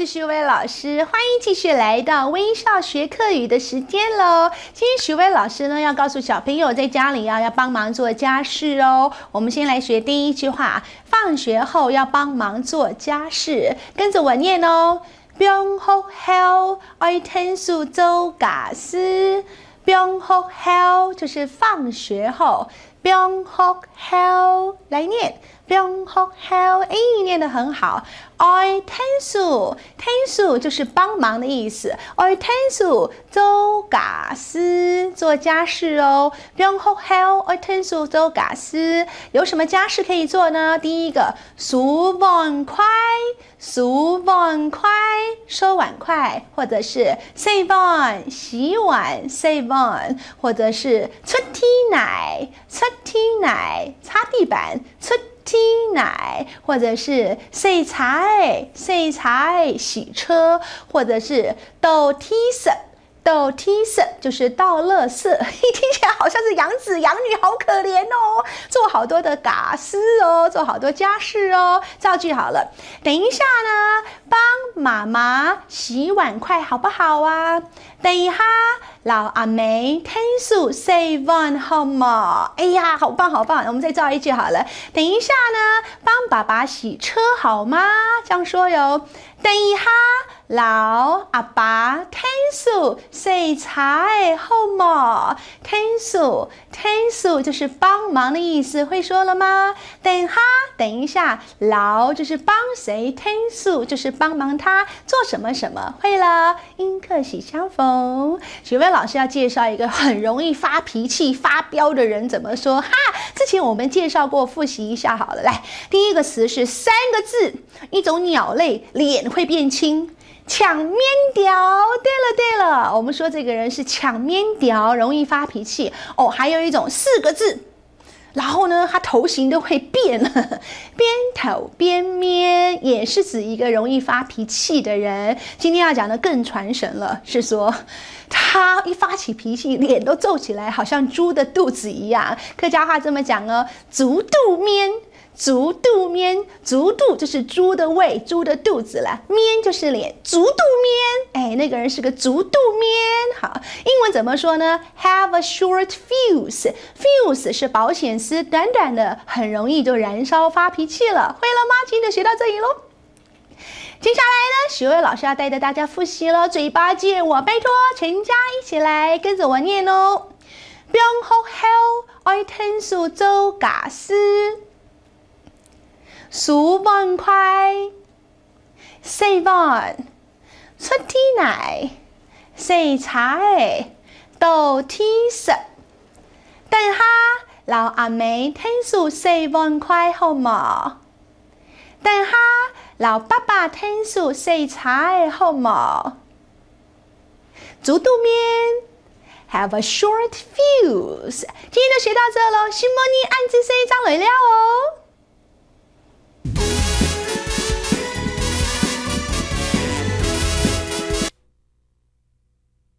是徐伟老师，欢迎继续来到微笑学课语的时间喽。今天徐伟老师呢要告诉小朋友在家里要帮忙做家事哦。我们先来学第一句话，放学后要帮忙做家事，跟着我念哦。放學後愛聽書做家事，放學後就是放學後，放學後來念。放學後，念得很好。愛聽書，聽書就是幫忙的意思。愛聽書做家事，做家事哦。放學後愛聽書做家事，有什麼家事可以做呢？第一個，數碗筷，數碗筷，收碗筷，或者是洗碗，洗碗，洗碗，或者是出天奶，出天奶，擦地板，出踢奶，或者是洗菜，洗菜，洗车，或者是倒梯子，倒梯子就是倒垃圾，听起来好像是养子养女，好可怜哦。做好多的家事哦，做好多家事哦。造句好了，等一下呢，帮妈妈洗碗筷好不好啊？等一下，老阿妹聽書洗碗好嗎？哎呀，好棒好棒！我們再造一句好了。等一下呢，幫爸爸洗車好嗎？這樣說喲。等一下，老阿爸聽書洗菜好嗎？聽書就是幫忙的意思，會說了嗎？等一下，老就是幫誰，聽書就是幫忙他做什麼什麼，會了，音課喜相逢。學威老師要介紹一個很容易發脾氣、發飆的人怎麼說哈？之前我們介紹過，複習一下好了。來，第一個詞是3個字，一種鳥類，臉會變青。搶面條，對了，我們說這個人是搶面條，容易發脾氣哦。還有一種4個字，然後呢，他頭型都會變，邊頭邊面，也是指一個容易發脾氣的人。今天要講的更傳神了，是說他一發起脾氣，臉都皺起來，好像豬的肚子一樣。客家話這麼講哦，豬肚面。豬肚面，豬肚就是豬的胃，豬的肚子啦，面就是臉，豬肚面，那個人是個豬肚面。好，英文怎麼說呢？ Have a short fuse 是保險絲，短短的，很容易就燃燒發脾氣了。會了嗎？今天就學到這裡咯。接下來呢，徐偉老師要帶着大家複習了，嘴巴借我，拜託全家一起來跟着我念哦。放學後愛聽書做家事，數碗筷，洗碗，出天奶，洗菜，倒梯子。等下老阿妹聽書洗碗筷好嗎？等下老爸爸聽書洗菜好嗎？豬肚面 ，have a short fuse。今天就學到這咯，希望你按住這一張來了哦。